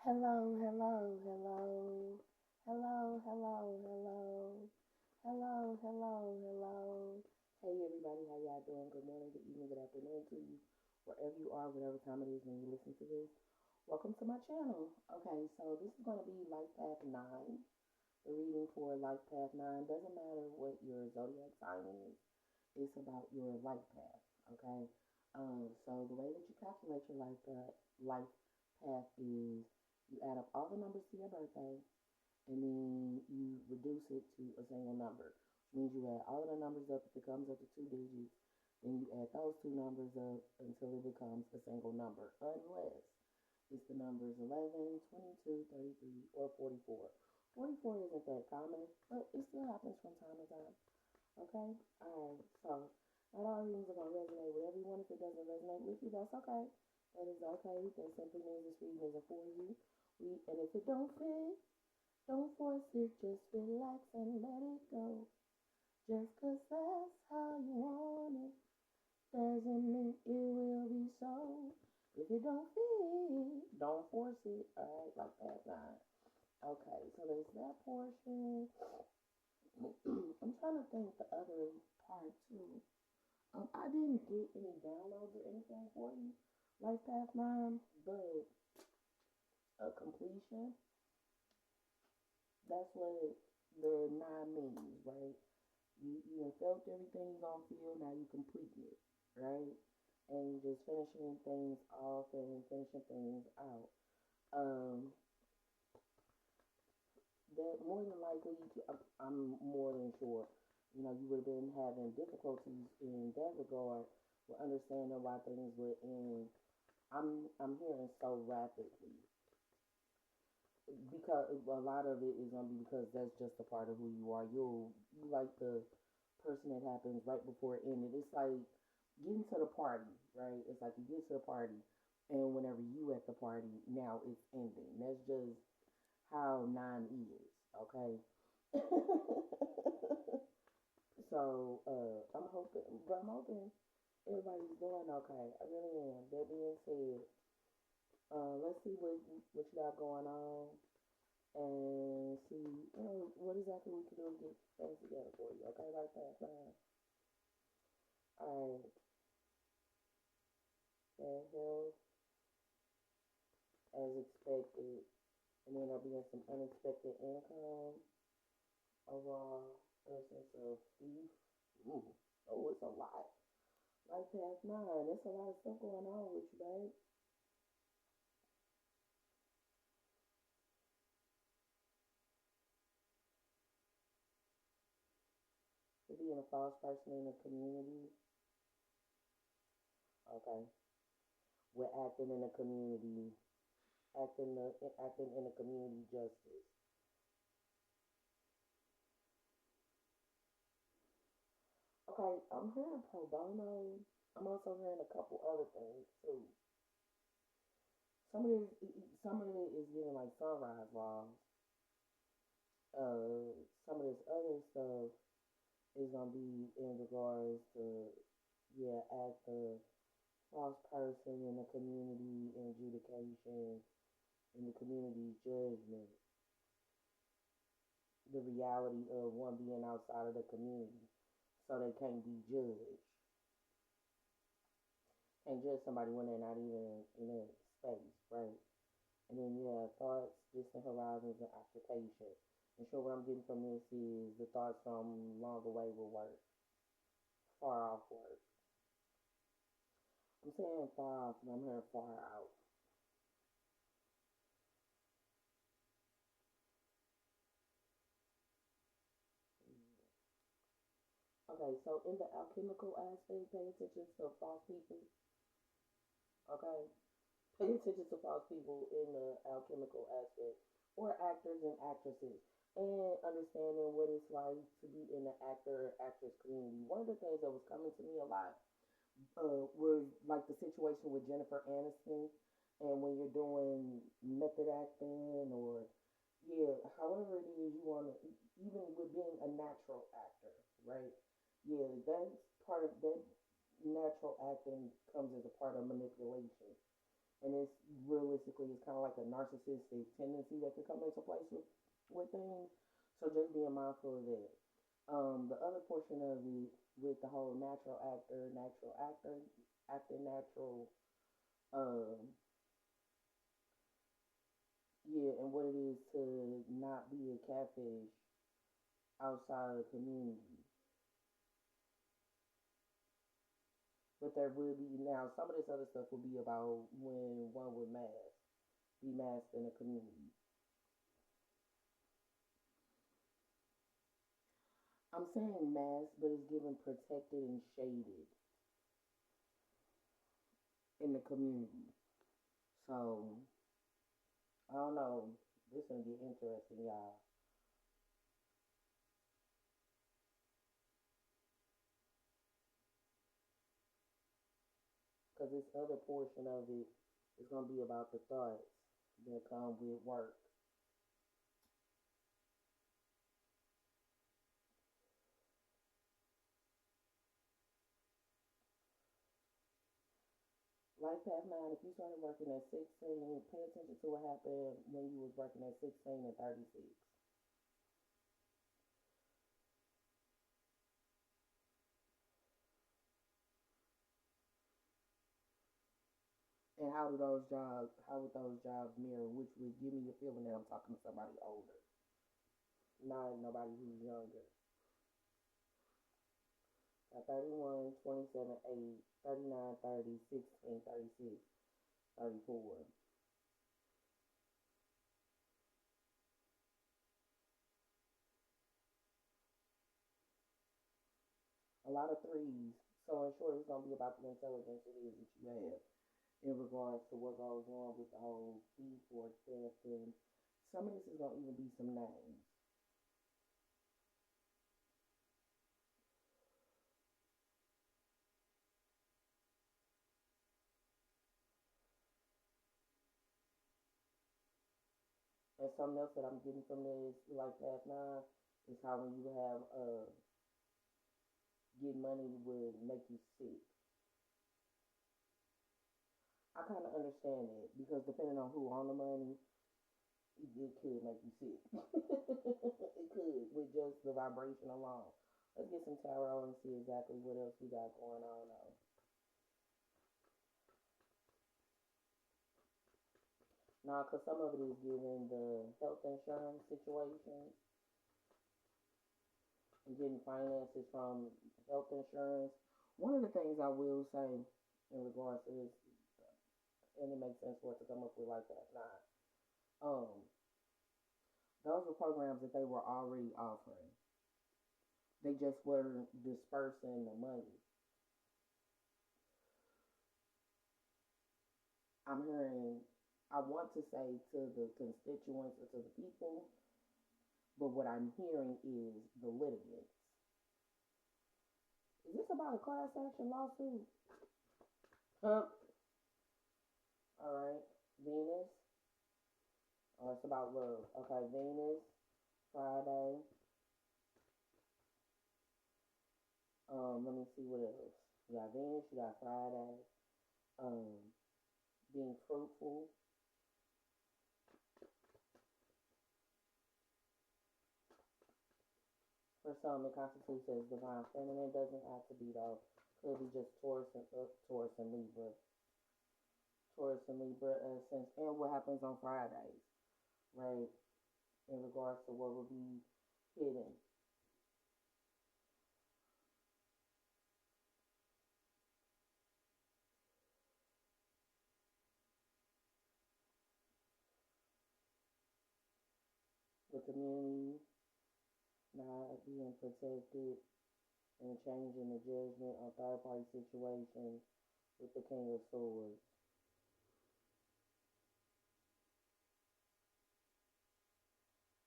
Hello, hello, hello. Hello, hello, hello. Hello, hello, hello. Hey everybody, how y'all doing? Good morning, good evening, good afternoon to you. Wherever you are, whatever time it is when you listen to this. Welcome to my channel. Okay, so this is going to be Life Path 9. The reading for Life Path 9 doesn't matter what your zodiac sign is. It's about your life path. Okay. So the way that you calculate your life path is you add up all the numbers to your birthday, and then you reduce it to a single number, which means you add all of the numbers up. If it comes up to two digits, then you add those two numbers up until it becomes a single number, unless it's the numbers 11, 22, 33, or 44. 44 isn't that common, but it still happens from time to time. Okay? Alright, so not all readings are going to resonate with everyone. If it doesn't resonate with you, that's okay. That is okay. That simply means this reading isn't for you. And if it don't fit, don't force it. Just relax and let it go. Just 'cause that's how you want it doesn't mean it will be so. If it don't fit, don't force it. Alright, like that line. Okay, so there's that portion. I'm trying to think the other part too. I didn't get any downloads or anything for you, Life Path 9, but a completion, that's what the 9 means, right? You have felt everything you're going to feel, now you complete it, right? And just finishing things off and finishing things out. Um, that more than likely, I'm more than sure, you would have been having difficulties in that regard with understanding why things would end. I'm hearing so rapidly because a lot of it is gonna be because that's just a part of who you are. You like the person that happens right before it ended. It's like getting to the party, right? It's like you get to the party, and whenever you at the party, now it's ending. That's just how 9 is, okay? So I'm hoping everybody's doing okay. I really am. That being said, let's see what you got going on and see what exactly we can do to get things together for you. Okay, like that. All right, and health as expected, and then there'll be some unexpected income. Overall, a sense of peace. Ooh, oh, it's a lot. Like past 9, there's a lot of stuff going on with you, babe. To being a false person in the community, okay. We're acting in the community, acting in the community justice. Okay, I'm hearing pro bono. I'm also hearing a couple other things too. Some of some of it is giving like sunrise laws. Some of this other stuff is gonna be in regards to act a false person in the community adjudication, in the community judgment, the reality of one being outside of the community, so they can't be judged. Can't judge somebody when they're not even in a space, right? And then you have thoughts, distant horizons, and occupation. And sure, what I'm getting from this is the thoughts from long away will work, far off work. I'm saying far off, and I'm hearing far out. Okay, so in the alchemical aspect, pay attention to false people. Okay, pay attention to false people in the alchemical aspect, or actors and actresses, and understanding what it's like to be in the actor actress community. One of the things that was coming to me a lot was like the situation with Jennifer Aniston, and when you're doing method acting or however it is you want to, even with being a natural actor, right? Yeah, that's part of that natural acting comes as a part of manipulation. And it's realistically, it's kind of like a narcissistic tendency that could come into place with things. So just being mindful of that. The other portion of it with the whole natural actor, acting natural, um, yeah, and what it is to not be a catfish outside of the community. But there will be now some of this other stuff will be about when one would mask, be masked in the community. I'm saying masked, but it's given protected and shaded in the community. So I don't know. This gonna get interesting, y'all. Because this other portion of it is gonna be about the thoughts that come with work. Life Path 9, if you started working at 16, pay attention to what happened when you was working at 16 and 36. And how would those jobs mirror, which would give me the feeling that I'm talking to somebody older, not nobody who's younger. Got 31, 27, 8, 39, 30, 16, 36, 34. A lot of threes. So in short, it's gonna be about the intelligence it is that you have in regards to what goes on with the whole thief or theft, and some of this is gonna even be some names. And something else that I'm getting from this, like Path Nine, is how when you have get money would make you sick. I kind of understand it because depending on who on the money, it could make you sick. It could with just the vibration alone. Let's get some tarot and see exactly what else we got going on. Now, because some of it is given the health insurance situation and getting finances from health insurance. One of the things I will say in regards to this, and it makes sense for it to come up with like that. Those were programs that they were already offering. They just were dispersing the money. I'm hearing, I want to say to the constituents or to the people, but what I'm hearing is the litigants. Is this about a class action lawsuit? Huh? All right. Venus. Oh, it's about love. Okay, Venus, Friday. Let me see what else. You got Venus, you got Friday. Um, being fruitful. For some, it constitutes as divine feminine. Doesn't have to be though. Could be just Taurus and Libra. Taurus and Libra essence, and what happens on Fridays, right? In regards to what will be hidden. The community not being protected and changing the judgment on third party situations with the King of Swords.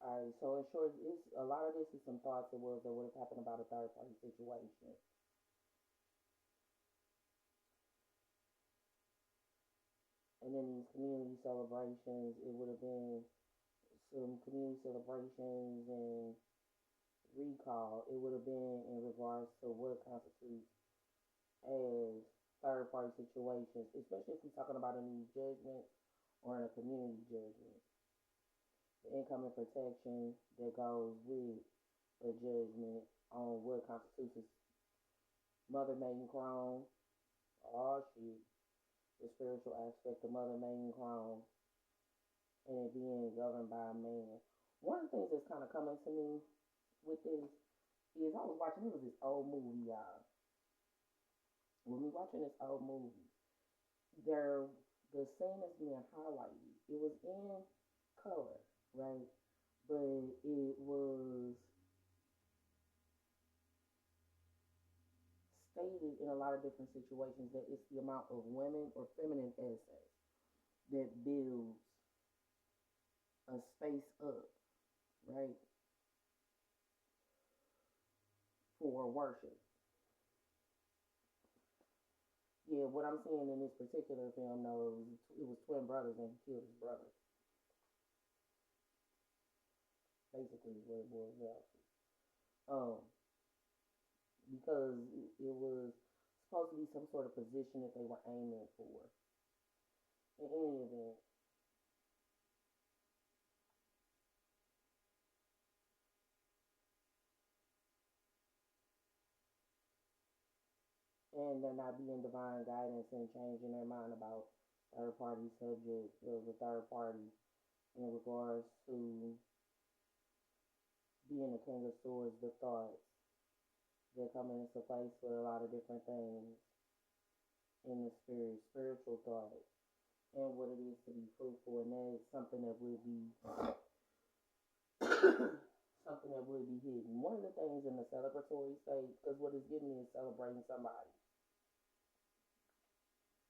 Alright, so in short, it's a lot of this is some thoughts it was that would have happened about a third party situation. And then these community celebrations, it would have been some community celebrations and recall. It would have been in regards to what constitutes as third party situations, especially if we're talking about a new judgment or in a community judgment. The income and protection that goes with a judgment on what constitutes mother maiden crown. Oh shit. The spiritual aspect of mother maiden crown and it being governed by a man. One of the things that's kind of coming to me with this is I was watching, it was this old movie, y'all. When we watching this old movie, there the scene is being highlighted. It was in color, right? But it was stated in a lot of different situations that it's the amount of women or feminine essence that builds a space up, right, for worship. Yeah, what I'm seeing in this particular film, though, it was twin brothers and he killed his brother. Basically, is what it boils down to. Because it was supposed to be some sort of position that they were aiming for. In any event, and they're not being divine guidance and changing their mind about third party subjects of the third party in regards to being the king of swords, the thoughts that come into place with a lot of different things in the spirit, spiritual thoughts, and what it is to be fruitful, and that is something that will be something that will be hidden. One of the things in the celebratory state, because what it's giving me is celebrating somebody,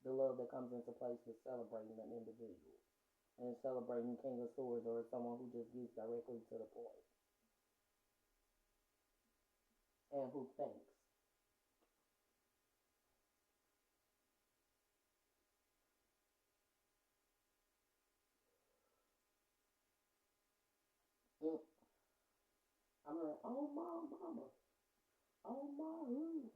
the love that comes into place with celebrating an individual, and celebrating King of Swords or someone who just gets directly to the point and who thinks. Mm. I'm like, oh my mama, oh my hood.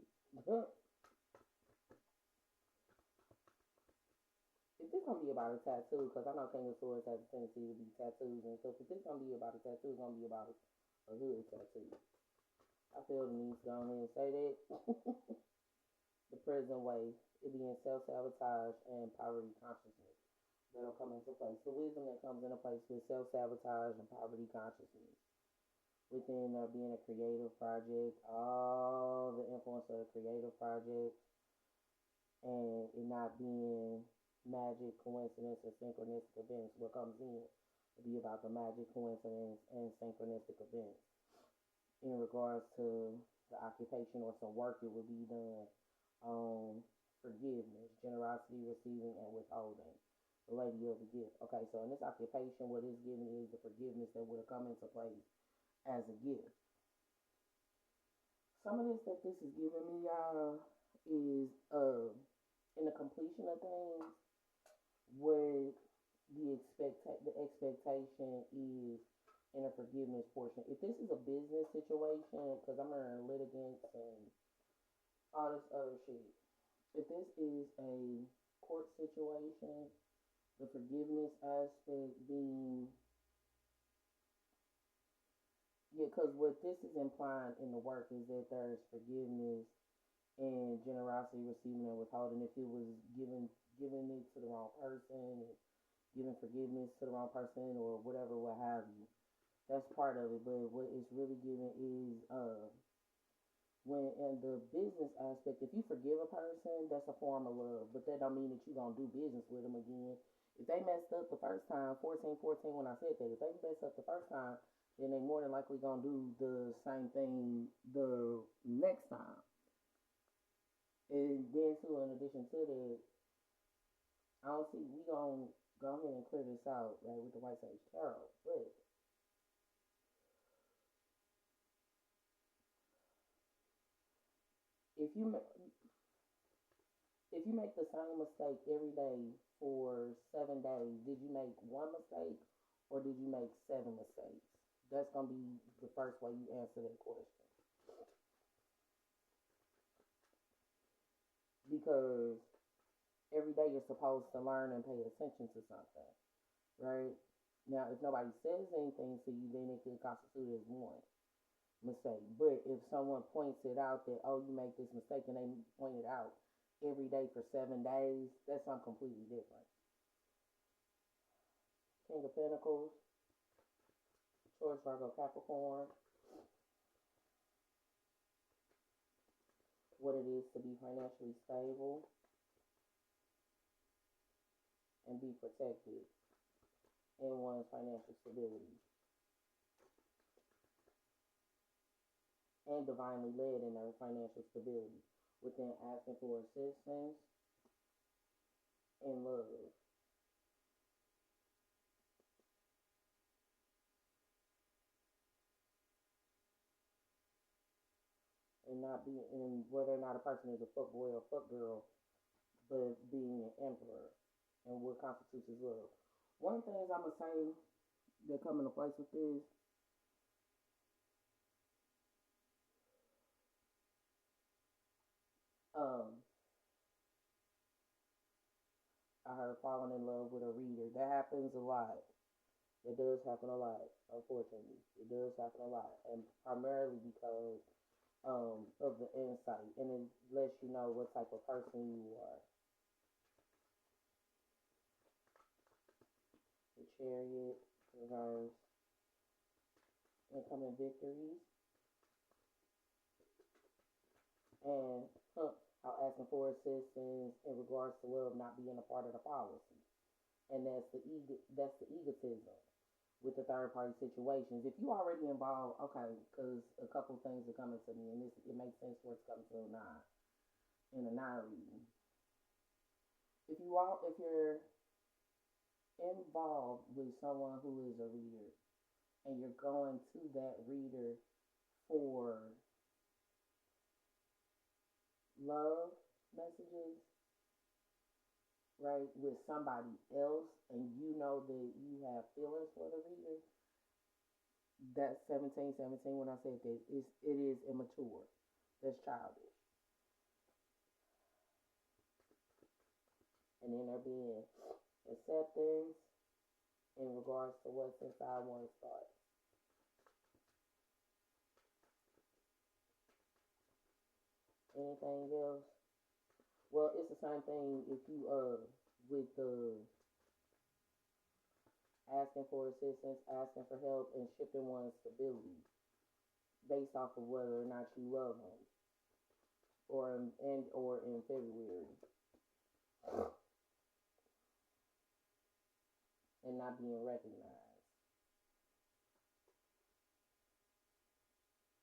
If this gonna be about a tattoo, because I know King of Swords has a tendency to be tattoos and stuff. If this gonna be about a tattoo, it's gonna be about a hood tattoo. I feel the need to go ahead and say that. The present way, it being self sabotage and poverty consciousness that'll come into place. The wisdom that comes into place with self sabotage and poverty consciousness. Within there being a creative project, all the influence of the creative project, and it not being magic, coincidence, or synchronistic events. What comes in to be about the magic, coincidence, and synchronistic events in regards to the occupation or some work that would be done on forgiveness, generosity, receiving, and withholding. The lady of the gift. Okay, so in this occupation, what it's giving is the forgiveness that would have come into place as a gift. Some of this that this is giving me, y'all, is in the completion of things, what the expectation is in a forgiveness portion. If this is a business situation, because I'm in litigants and all this other shit. If this is a court situation, the forgiveness aspect being, yeah, because what this is implying in the work is that there's forgiveness and generosity, receiving and withholding. If it was giving it to the wrong person, giving forgiveness to the wrong person, or whatever, what have you, that's part of it. But what it's really giving is when in the business aspect, if you forgive a person, that's a form of love, but that don't mean that you're gonna do business with them again. If they messed up the first time, 14, when I said that, if they messed up the first time, then they more than likely gonna do the same thing the next time. And then too, in addition to that, I don't see we gonna go ahead and clear this out right with the White Sage Tarot, but if you if you make the same mistake every day for 7 days, did you make one mistake or did you make seven mistakes? That's gonna be the first way you answer that question. Because Every day you're supposed to learn and pay attention to something, right? Now, if nobody says anything to you, then it could constitute as one mistake. But if someone points it out that, oh, you make this mistake, and they point it out every day for 7 days, that's something completely different. King of Pentacles, Taurus, Virgo, Capricorn, what it is to be financially stable and be protected in one's financial stability and divinely led in their financial stability within asking for assistance and love. And not being in whether or not a person is a fuck boy or fuck girl, but being an emperor and what constitutes as love. One thing I'm gonna say that come into place with this, um, I heard falling in love with a reader. That happens a lot. It does happen a lot, unfortunately. It does happen a lot, and primarily because of the insight, and it lets you know what type of person you are. The Chariot, reverse, incoming victories, and how asking for assistance in regards to love not being a part of the policy, and that's the egotism with the third party situations. If you already involved, okay, because a couple of things are coming to me, and it makes sense for it to come to a nine in a nine reading. If you're involved with someone who is a reader, and you're going to that reader for love messages, right, with somebody else, and you know that you have feelings for the reader, that's 1717 when I said that it is immature. That's childish. And then there being acceptance in regards to what's inside one's thoughts. Anything else? Well, it's the same thing if you with the asking for assistance, asking for help, and shifting one's stability based off of whether or not you love them, or in February, and not being recognized,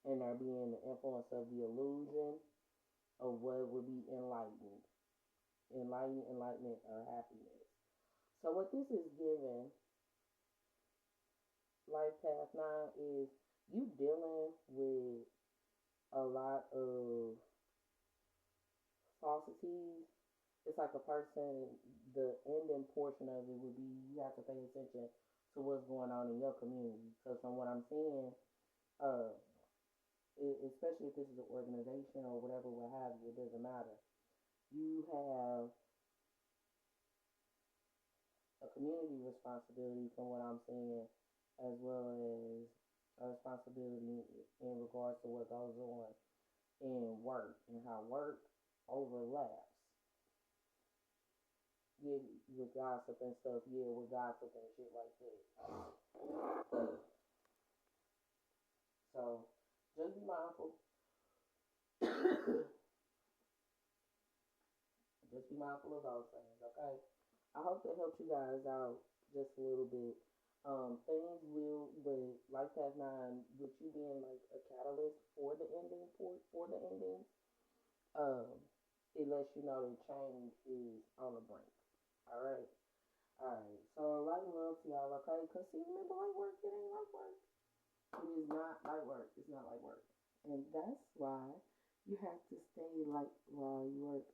and there being the influence of the illusion of what would be enlightenment, or happiness. So what this is giving Life Path 9 is you dealing with a lot of falsities. It's like a person, the ending portion of it would be you have to pay attention to what's going on in your community. Because from what I'm seeing, uh, especially if this is an organization or whatever, what have you, it doesn't matter. You have a community responsibility from what I'm seeing, as well as a responsibility in regards to what goes on in work and how work overlaps. Yeah, with gossip and stuff, yeah, with gossip and shit like that. So just be mindful. Just be mindful of those things, okay? I hope that helps you guys out just a little bit. Things will, but Life Path 9, with you being like a catalyst for the ending, for the ending, um, it lets you know that change is on the brink. All right. All right. So light and love to y'all, okay? Because see, remember, light work, it ain't light work. It is not light work. It's not light work. And that's why you have to stay light while you work.